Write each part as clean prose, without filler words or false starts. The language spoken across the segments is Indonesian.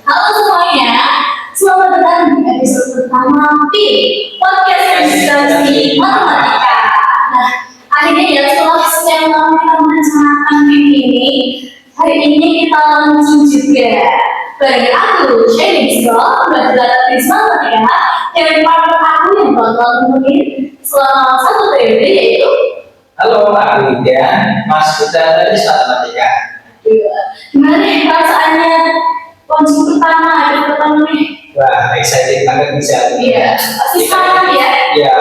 Halo semuanya, selamat datang di episode pertama PIM, Podcast Presentasi Matematika. Nah, akhirnya ya setelah sekian lama kita merencanakan PIM ini, hari ini kita launching juga. Bagi aku, Sherry Mbak Trisma Matematika, dan partner aku yang bakal nemenin selama satu periode yaitu Halo, aku Widya, Mas Putra dari Matematika. Gimana nih perasaannya launching pertama, hari pertama nih? Wah, excited banget bisa. Iya, pasti semangat ya. Ya,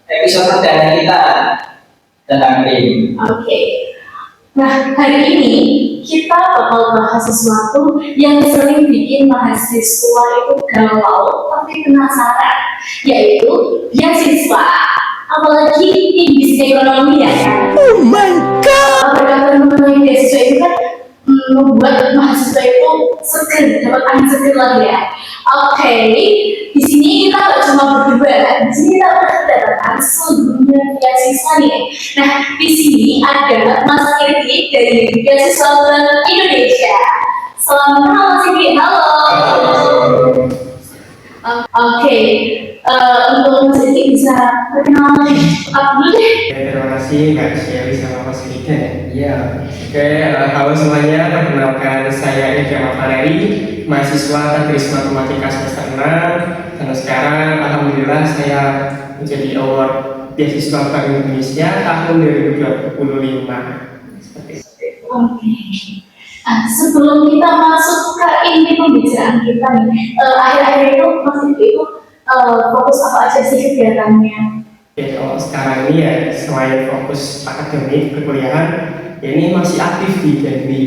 episode perdana kita tentang PIM. Oke. Nah, hari ini kita bakal bahas sesuatu yang sering bikin mahasiswa itu galau tapi penasaran, yaitu beasiswa. Apalagi di bisnis ekonomi ya kan. Oh my god. Berkaitan mengenai beasiswa itu kan membuat mahasiswa itu seger, dapat angin seger lagi ya. Oke, di sini kita nggak cuma berdua, di sini kita kedatangan sebelumnya beasiswa nih. Nah, di sini ada Mas Irgi dari Beasiswa Bank Indonesia. Selamat malam Mas Irgi, halo. Oke, untuk Mas Irgi bisa perkenalan dulu deh. Terima kasih Kak Sherry sama Mas Vika. Ya. Oke, halo semuanya. Perkenalkan saya Eka Valeri, mahasiswa Teknik Matematika semester 6. Dan sekarang alhamdulillah saya menjadi award beasiswa Bank Indonesia tahun 2025. Seperti itu. Oke. Nah, sebelum kita masuk ke inti pembicaraan kita nih, akhir-akhir itu Mas Irgi itu fokus apa aja sih kegiatannya? Oke, kalau sekarang ini ya selain fokus akademik perkuliahan, ya ini masih aktif di Genbi.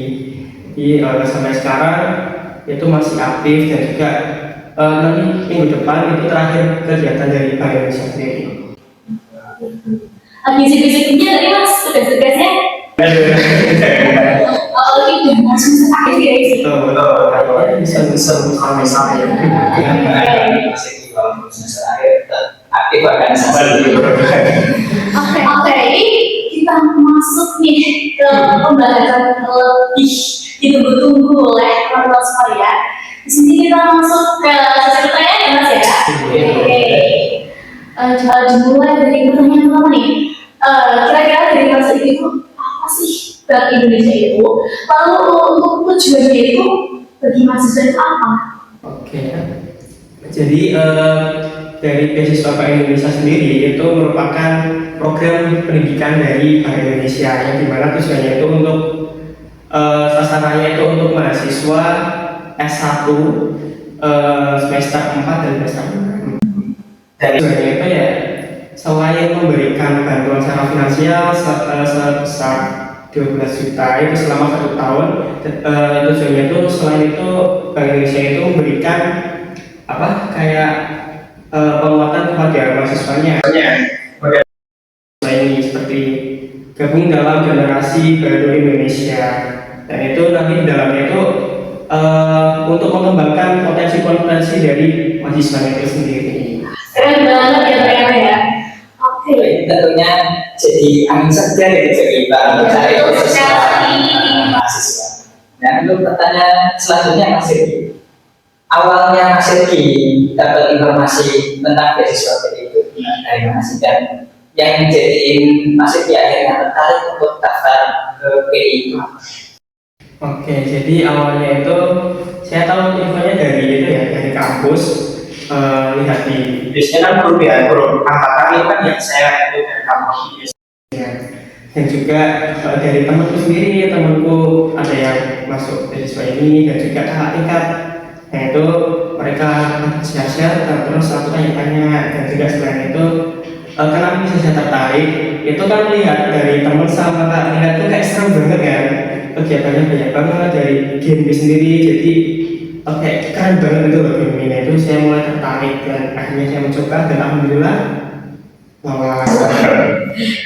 Jadi sampai sekarang itu masih aktif dan juga nanti minggu depan itu terakhir kegiatan dari Bank Indonesia sendiri. Bisik-bisiknya tadi Mas, tugas-tugasnya? Oh, itu langsung akhir ya sih. Betul. Bisa sampai. Masih di bawah semester akhir, aktif organisasi. Oke, kita masuk nih ke pembahasan lebih ditunggu-tunggu oleh teman-teman semua ya. Di sini kita masuk ke sesi pertanyaan ya Mas ya. Oke. Dimulai dari pertanyaan pertama nih. Kira-kira dari Mas itu apa sih Bank Indonesia itu? Lalu untuk tujuannya itu bagi mahasiswa itu apa? Oke. Jadi dari beasiswa Bank Indonesia sendiri itu merupakan program pendidikan dari Bank Indonesia yang dimana tujuannya itu untuk sasarannya itu untuk mahasiswa S1 semester 4 dan semester 6. Dan tujuannya itu ya selain memberikan bantuan secara finansial sebesar 12 juta itu selama 1 tahun, tujuannya itu selain itu Bank Indonesia itu memberikan kayak penguatan kepada mahasiswanya. Ini seperti gabung dalam generasi baru Indonesia, dan itu nanti di dalamnya itu untuk mengembangkan potensi-potensi dari mahasiswanya itu sendiri. Keren banget ya ternyata ya. Oke. Ini tentunya jadi angin segar ya jadi Betul sekali. mahasiswa. Dan untuk pertanyaan selanjutnya Mas Irgi. Awalnya Mas Irgi dapat informasi tentang beasiswa itu dari mana sih, dan yang menjadiin Mas Irgi akhirnya tertarik untuk daftar ke PI itu? Oke, jadi awalnya itu saya tahu infonya dari kampus, lihat di biasanya kan grup angkatan itu kan yang saya itu dari kampus biasanya, dan juga dari temanku sendiri, temanku ada yang masuk beasiswa ini dan juga kakak tingkat. Nah itu mereka share-share terus aku tanya-tanya, dan juga selain itu kenapa bisa saya tertarik itu kan lihat dari teman sama kakak tingkat itu kayak seru banget kan, kegiatannya banyak banget dari game sendiri, jadi keren banget itu loh game ini. Itu saya mulai tertarik dan akhirnya saya mencoba dan alhamdulillah lolos.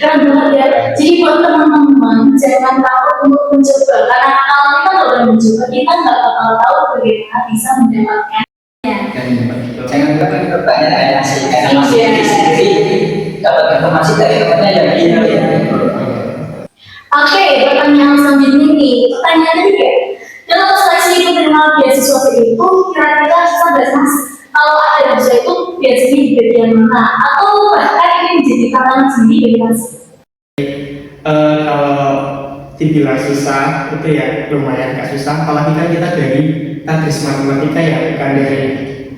Keren banget ya. Jadi buat teman-teman jangan takut untuk mencoba, karena kalau kita nggak boleh mencoba, kita nggak bakal tahu bagaimana bisa mendapatkannya. Jangan lupa pertanyaan sih, karena Mas Irgi sendiri dapat informasi dari temannya yang ini. Oke, pertanyaan selanjutnya nih. Pertanyaannya juga, dalam seleksi penerima beasiswa itu kira-kira susah nggak sih, Mas? Kalau ada yang susah itu biasanya di bagian mana? Atau bahkan ini menjadi tantangan sendiri bagi Mas? Kalau dibilang susah itu ya lumayan gak susah, apalagi kan kita dari tadris matematika ya, bukan dari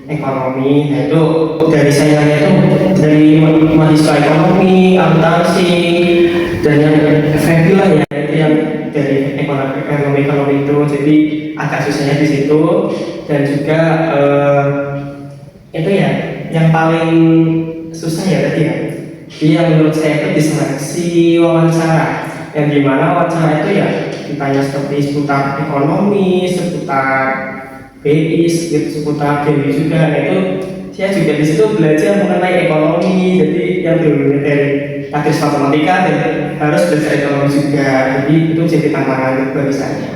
ekonomi. Nah itu dari saingannya itu dari mahasiswa ekonomi, akuntansi, dan yang FEB lah ya, itu yang dari ekonomi itu, jadi agak susahnya di situ. Dan juga itu ya yang paling susah ya tadi ya, yang menurut saya itu diseleksi wawancara, yang dimana wawancara itu ya ditanya seperti seputar ekonomi, seputar BI, seputar BI juga. Nah itu saya juga di situ belajar mengenai ekonomi, jadi yang dulunya dari tadris matematika dan harus belajar ekonomi juga, jadi itu jadi tantangan bagi saya.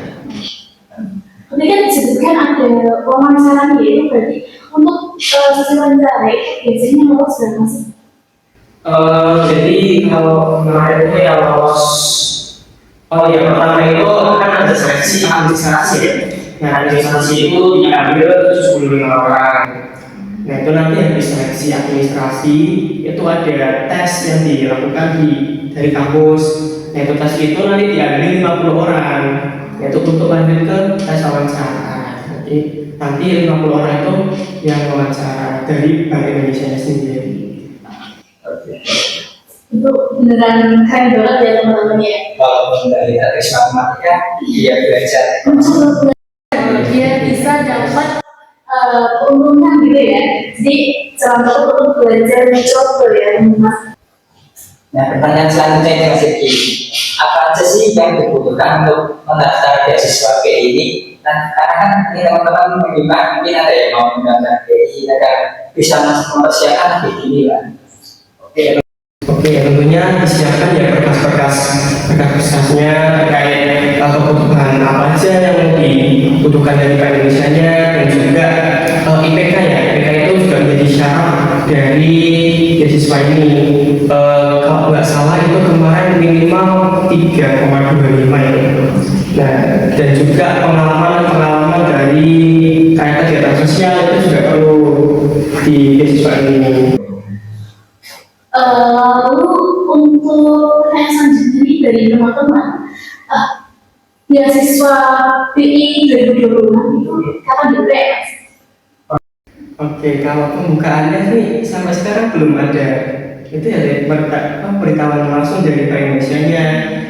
Ini kan disebutkan ada wawancara nih, itu berarti untuk sesi wawancara itu biasanya lolos berapa Mas? Jadi kalau kemarin itu yang lolos, oh ya pertama itu kan ada seleksi administrasi ya. Nah administrasi itu diambil 75 orang. Nah itu nanti yang diseleksi administrasi itu ada tes yang dilakukan dari kampus. Nah itu tes itu nanti diambil 50 orang. Nah itu untuk lanjut ke tes wawancara. Jadi nanti 50 orang itu yang wawancara dari Bank Indonesia sendiri. Itu beneran keren banget ya teman-teman ya. Kalau dari tadris matematika, dia belajar. Dia bisa dapat keuntungan gitu ya. Jadi selama itu untuk belajar mencoba ya Mas. Nah, pertanyaan selanjutnya ini Mas Eki, apa aja sih yang dibutuhkan untuk mendaftar beasiswa BI ini? Nah, karena kan ini teman-teman menyimak, mungkin ada yang mau mendaftar BI agar bisa mempersiapkan lebih dini kan. Oke, tentunya disiapkan ya berkas-berkasnya terkait kebutuhan apa aja yang dibutuhkan dari Bank Indonesia-nya, dan juga IPK ya. IPK itu juga menjadi syarat dari beasiswa ini. Kalau nggak salah itu kemarin minimal 3,25 ya. Nah, dan juga pengalaman dari kayak kegiatan sosial itu juga perlu di beasiswa ini. Lalu untuk yang selanjutnya ini dari teman-teman, beasiswa BI 2020 itu kapan dibuka ya? Oke, kalau pembukaannya sih sampai sekarang belum ada. Itu ya dari beritahuan langsung dari Bank Indonesia-nya.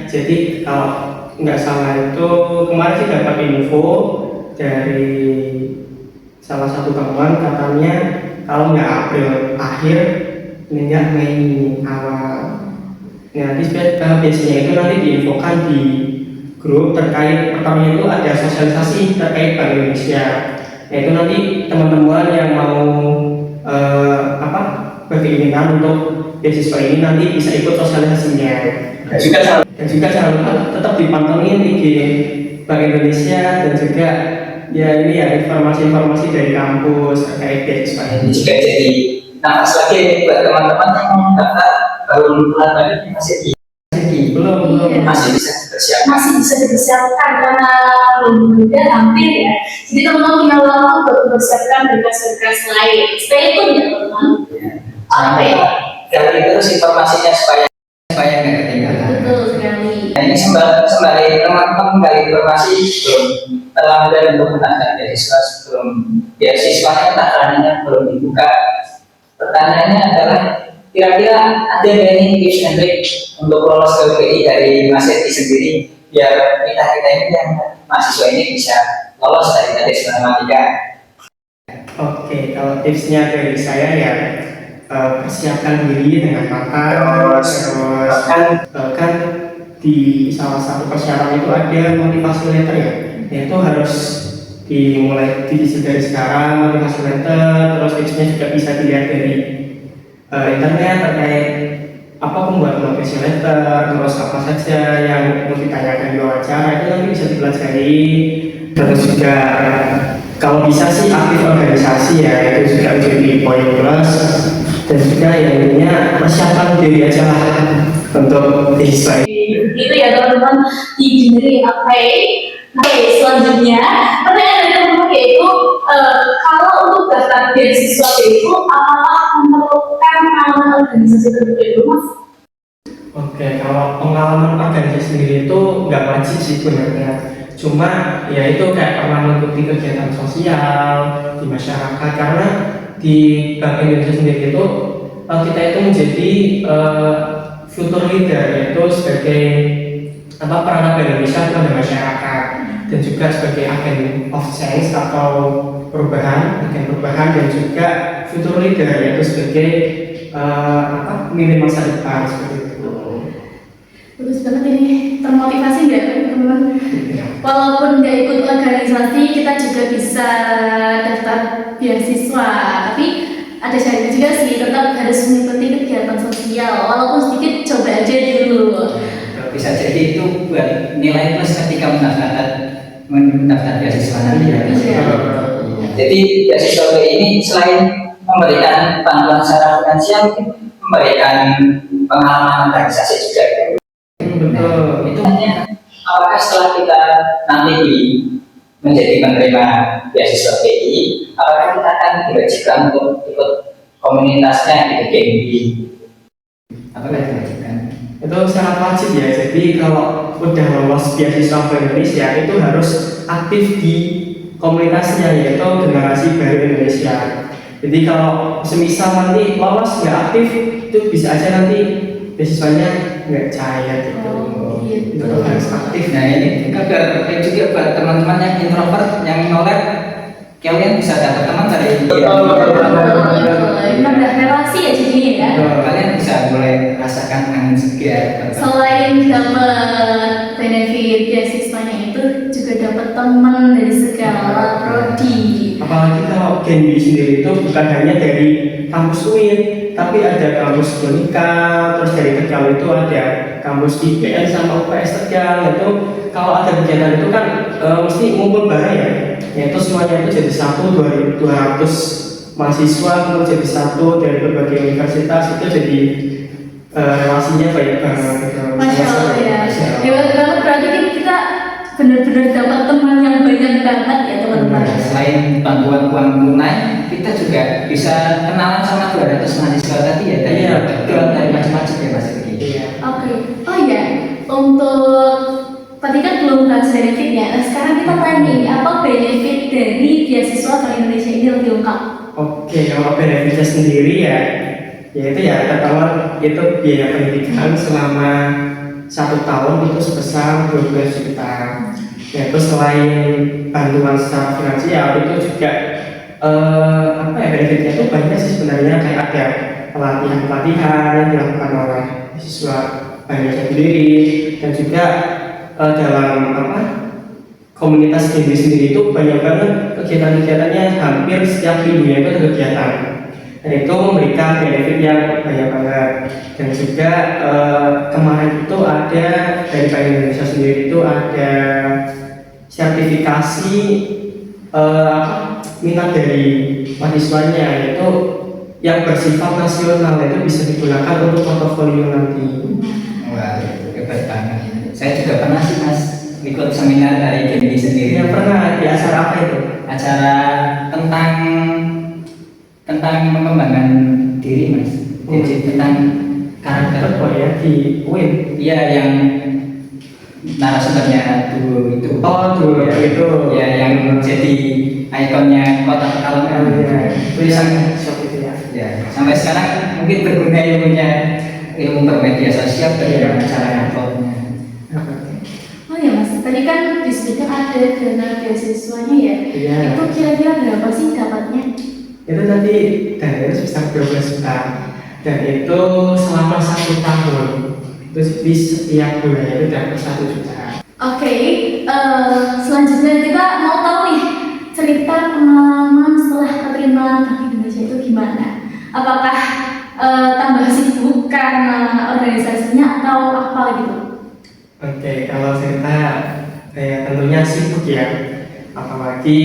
Jadi kalau nggak salah itu kemarin sih dapat info dari salah satu teman, katanya kalau nggak April akhir, nggak Mei awal. Nah, nanti biasanya itu nanti diinfokan di grup terkait. Pertamanya itu ada sosialisasi terkait Bank Indonesia. Nah itu nanti teman-teman yang mau berkeinginan untuk beasiswa ini nanti bisa ikut sosialisasinya. Dan juga jangan lupa tetap dipantengin IG Bank Indonesia, dan juga ya ini ya informasi-informasi dari kampus terkait beasiswa ini. Juga jadi nafas lagi buat teman-teman yang mau daftar baru bulan lagi belum masih bisa dipersiapkan. Masih bisa dipersiapkan karena belum juga hampir ya. Jadi teman-teman punya waktu untuk mempersiapkan berkas-berkas lain. Stay tune ya teman-teman. Oke. Dari terus informasinya supaya nggak ketinggalan. Betul sekali. Nah, ini sembari teman-teman menggali informasi sebelum terlambat untuk mendaftar beasiswa, sebelum beasiswanya pendaftarannya belum dibuka. Pertanyaannya adalah kira-kira ada nggak nih tips and trick untuk lolos ke BI dari Mas Eki sendiri biar kita ini yang mahasiswa ini bisa lolos dari tadris matematika? Oke, kalau tipsnya dari saya ya persiapkan diri dengan matang, terus kan di salah satu persyaratan itu ada motivasi letter ya, yaitu harus dimulai dari sekarang motivasi letter. Terus tipsnya juga bisa dilihat dari internet terkait apa pembuatan motivasi letter, terus apa saja yang mau ditanyakan di wawancara, itu nanti bisa dipelajari. Terus juga kalau bisa sih aktif organisasi ya, itu juga menjadi poin plus. Dan juga yang intinya persiapan diri aja lah untuk beasiswa ini. Itu ya teman-teman di Engineering. Oke, selanjutnya pertanyaan dari teman-teman yaitu beasiswa itu apakah memerlukan pengalaman organisasi tertentu itu, Mas? Oke, kalau pengalaman organisasi sendiri itu nggak wajib sih sebenarnya. Cuma ya itu kayak pernah mengikuti kegiatan sosial di masyarakat, karena di Bank Indonesia sendiri itu kita itu menjadi future leader, yaitu sebagai perangkat Indonesia kepada masyarakat, dan juga sebagai agen of change atau agen perubahan, dan juga future leader, yaitu sebagai pemimpin masa depan seperti itu. Bagus banget ini, termotivasi nggak teman-teman? Walaupun nggak ikut organisasi, kita juga bisa daftar beasiswa. Tapi ada syaratnya juga sih, tetap harus mengikuti kegiatan sosial. Walaupun sedikit, coba aja dulu. Bisa jadi itu buat nilai plus ketika mendaftar beasiswa nanti ya. Iya. Jadi beasiswa ini selain memberikan bantuan secara finansial, memberikan pengalaman organisasi juga. Betul. Itu hanya apakah setelah kita nanti menjadi penerima beasiswa BI, apakah kita akan diwajibkan untuk ikut komunitasnya gitu, GMB? Apakah diwajibkan? Itu sangat wajib ya. Jadi kalau udah lolos beasiswa Bank Indonesia itu harus aktif di komunitasnya, yaitu Generasi Baru Indonesia. Jadi kalau semisal nanti lolos nggak aktif, itu bisa aja nanti beasiswanya nggak cair gitu. Gitu. Itu harus aktif. Nah ini kabar juga buat teman-teman yang introvert, yang nolak, kalian bisa dapat teman dari Nambah relasi ya jadinya ya. kalian bisa mulai rasakan angin segar. Selain dapat benefit beasiswanya itu juga dapat teman dari segala prodi. Apalagi kalau Genbi sendiri itu bukan hanya dari kampus UIN, tapi ada kampus Unika, terus dari Tegal itu ada kampus IPN sama UPS Tegal. Itu kalau ada kegiatan itu kan mesti ngumpul bareng ya, yaitu semuanya itu jadi satu, 200 mahasiswa kemudian jadi satu dari berbagai universitas, itu jadi relasinya baik banget gitu. Masya Allah ya. Hebat banget, berarti kan kita benar-benar dapat teman yang banyak banget ya teman-teman. Selain bantuan uang tunai, kita juga bisa kenalan sama 200 mahasiswa tadi ya. Tadi Iya, dari macam-macam ya Mas Riki. Iya. Oke. Oh iya, untuk tadi kan belum bahas benefitnya. Nah, sekarang kita tanya nih, apa benefit dari beasiswa Bank Indonesia ini lebih lengkap? Oke, kalau benefitnya sendiri ya itu ya pertama itu biaya pendidikan selama 1 tahun itu sebesar 12 juta. Yaitu selain bantuan secara finansial itu juga benefitnya itu banyak sih sebenarnya, kayak ada pelatihan yang dilakukan oleh siswa Banyak sendiri, dan juga dalam komunitas sendiri itu banyak banget kegiatan-kegiatannya, hampir setiap minggunya itu ada kegiatan, dan itu memberikan benefit yang banyak banget. Dan juga kemarin itu ada dari Bank Indonesia sendiri itu ada sertifikasi minat dari mahasiswanya, yaitu yang bersifat nasional, itu bisa digunakan untuk portofolio nanti. Wah, hebat banget. Saya juga pernah sih Mas ikut seminar dari Genbi sendiri. Ya pernah, di acara apa itu? Acara tentang pengembangan diri Mas. Jadi tentang karakter. Oh ya, di UIN. Iya, yang narasumbernya dulu itu. Oh dulu ya, itu. Ya, yang jadi ikonnya Kota Pekalongan. Ya, tulisan shop itu ya. Ya, sampai sekarang mungkin berguna ilmu bermedia sosial bagaimana cara uploadnya. Oh ya Mas, tadi kan disebutkan ada dana beasiswanya ya. Iya. Itu kira-kira berapa sih dapatnya? Itu tadi dananya sebesar 12 juta, dan itu selama 1 tahun. Itu di setiap bulannya itu dapat 1 juta. Oke, selanjutnya kita mau tahu nih cerita pengalaman setelah keterima Bank Indonesia itu gimana? Apakah tambah sibuk karena organisasinya atau apa gitu? Oke, kalau cerita tentunya sibuk ya. Apalagi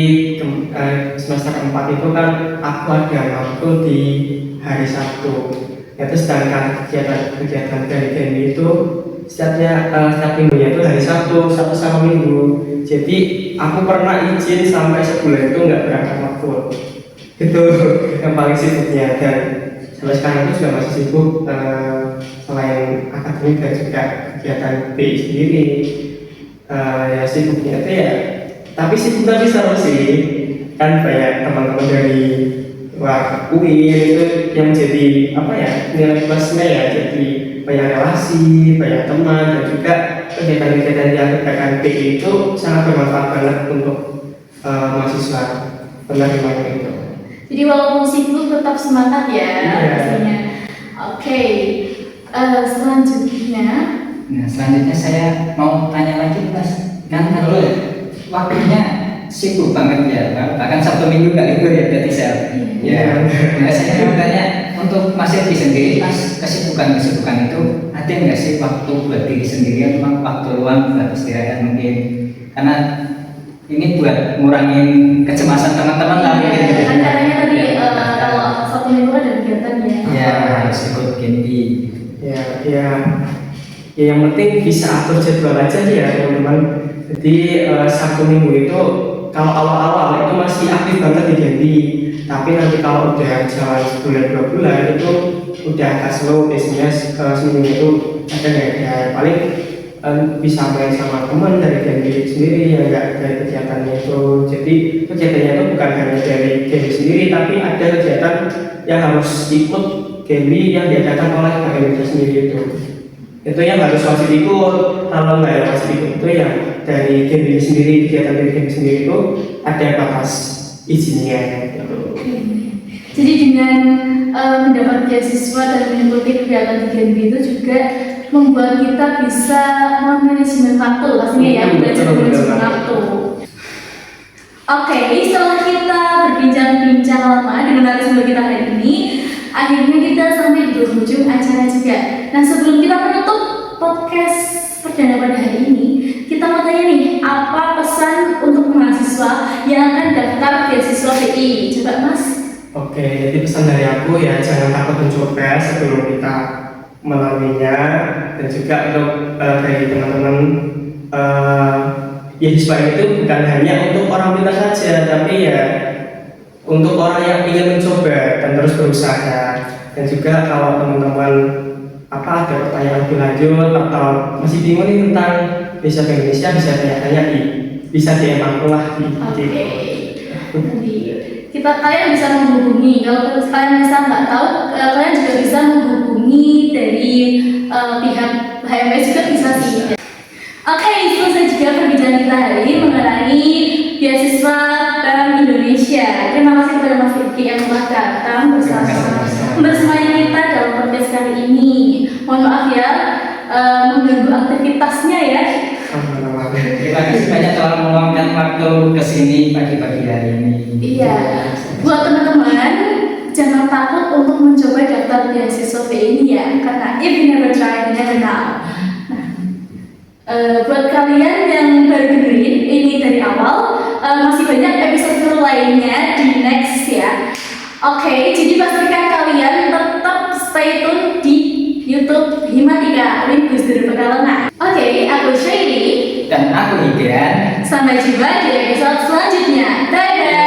semester 4 itu kan aku ada waktu di hari Sabtu. Itu sedangkan kegiatan dari Genbi itu setiap minggunya itu hari Sabtu sama Minggu. Jadi aku pernah izin sampai sebulan itu nggak berangkat full. Itu yang paling sibuknya, dan sampai sekarang itu juga masih sibuk, selain akademik dan juga kegiatan BI sendiri. Ya sibuknya itu ya, tapi sibuk tapi seru sih, kan banyak teman-teman dari luar UI itu yang jadi apa ya, nilai plusnya ya, jadi banyak relasi, banyak teman, dan juga kegiatan-kegiatan yang diadakan BI itu sangat bermanfaat banget untuk mahasiswa penerimanya itu. Jadi walaupun sibuk tetap semangat ya Iya. pastinya. Oke, selanjutnya. Nah, selanjutnya saya mau tanya lagi Mas, kan kalau waktunya sibuk banget ya, bahkan Sabtu Minggu nggak libur ya berarti saya. Ya, nah, saya mau tanya untuk Mas Edi sendiri, Mas, kesibukan itu ada nggak sih waktu buat diri sendiri, atau waktu luang buat istirahat mungkin? Karena ini buat ngurangin kecemasan teman-teman lah mungkin. Kan katanya tadi kalau Sabtu Minggu ada kegiatan ya. Ya, harus ikut Genpi. Ya, yang penting bisa atur jadwal aja sih ya teman-teman. Jadi Sabtu Minggu itu kalau awal-awal itu masih aktif banget di Genpi, tapi nanti kalau udah jalan sebulan 2 bulan itu udah agak slow. Biasanya seminggu itu ada paling bisa main sama teman dari Genpi sendiri, ya enggak dari kegiatannya itu. Jadi kegiatannya itu bukan hanya dari Genpi sendiri, tapi ada kegiatan yang harus ikut Genpi yang diadakan oleh Bank Indonesia sendiri itu yang harus wajib ikut. Kalau nggak wajib ikut itu yang dari Genpi sendiri, kegiatan dari Genpi sendiri itu ada batas izinnya gitu. Jadi dengan mendapat beasiswa dan mengikuti kegiatan di Genpi itu juga membuat kita bisa memanajemen waktu pastinya ya, belajar manajemen waktu. Oke, setelah kita berbincang-bincang lama dengan narasumber kita hari ini, akhirnya kita sampai di penghujung acara juga. Nah, sebelum kita menutup podcast perdana pada hari ini, kita mau tanya nih, apa pesan untuk mahasiswa yang akan daftar beasiswa BI? Coba Mas. Oke, jadi pesan dari aku ya, jangan takut mencoba sebelum kita melaluinya, dan juga untuk dari teman-teman beasiswa itu bukan hanya untuk orang pintar saja, tapi ya untuk orang yang ingin mencoba dan terus berusaha. Dan juga kalau teman-teman ada pertanyaan lebih lanjut atau masih bingung nih tentang beasiswa Indonesia, bisa tanya-tanya bisa DM aku lah di kalian bisa menghubungi, kalau kalian bisa nggak tahu, kalian juga bisa menghubungi dari pihak HMS juga bisa sih. Oke, selesai juga perbincangan kita hari ini mengenai beasiswa Bank Indonesia. Terima kasih kepada Mas Riki yang telah datang bersama kita dalam podcast kali ini. Mohon maaf ya mengganggu aktivitasnya ya. Terima kasih banyak telah meluangkan waktu kesini pagi-pagi hari ini. Iya, buat teman-teman jangan takut untuk mencoba daftar beasiswa BI ini ya, karena if you never try, you never know. Buat kalian yang baru dengerin ini dari awal, masih banyak episode seru lainnya di next ya. Oke, jadi pastikan kalian tetap stay tune di YouTube Himatika Win Gus Dur Pekalongan. Oke, aku Syairi Dan aku Hidayat. Sampai jumpa di episode selanjutnya. Dadah.